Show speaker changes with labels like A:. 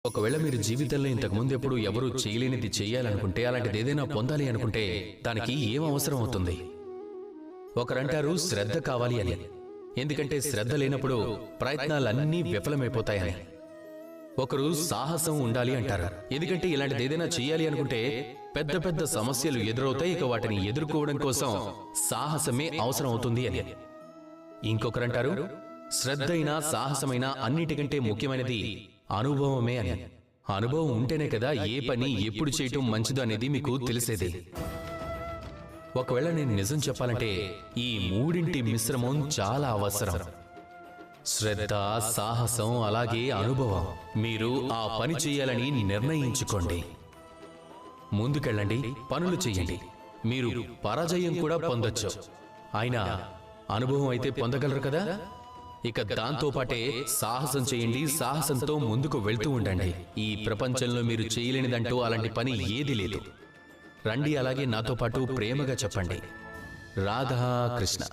A: ఒకవేళ మీరు జీవితంలో ఇంతకుముందు ఎప్పుడు ఎవరూ చేయలేనిది చేయాలనుకుంటే, అలాంటిది ఏదైనా పొందాలి అనుకుంటే దానికి ఏం అవసరం అవుతుంది? ఒకరంటారు శ్రద్ధ కావాలి అని. ఎందుకంటే శ్రద్ధ లేనప్పుడు ప్రయత్నాలన్నీ విఫలమైపోతాయని. ఒకరు సాహసం ఉండాలి అంటారు. ఎందుకంటే ఇలాంటిది ఏదైనా చేయాలి అనుకుంటే పెద్ద పెద్ద సమస్యలు ఎదురవుతాయి, ఇక వాటిని ఎదుర్కోవడం కోసం సాహసమే అవసరం అవుతుంది అని. ఇంకొకరంటారు శ్రద్ధ అయినా సాహసమైనా అన్నిటికంటే ముఖ్యమైనది అనుభవమే అని. అనుభవం ఉంటేనే కదా ఏ పని ఎప్పుడు చేయటం మంచిదో అనేది మీకు తెలిసేది. ఒకవేళ నేను నిజం చెప్పాలంటే ఈ మూడింటి మిశ్రమం చాలా అవసరం. శ్రద్ధ, సాహసం, అలాగే అనుభవం. మీరు ఆ పని చేయాలని నిర్ణయించుకోండి. ముందుకెళ్ళండి, పనులు చేయండి. మీరు పరాజయం కూడా పొందొచ్చు, అయినా అనుభవం అయితే పొందగలరు కదా. ఇక దాంతో పాటే సాహసం చేయండి. సాహసంతో ముందుకు వెళ్తూ ఉండండి. ఈ ప్రపంచంలో మీరు చేయలేనిదంటూ అలాంటి పని ఏది లేదు. రండి, అలాగే నాతో పాటు ప్రేమగా చెప్పండి, రాధా కృష్ణ.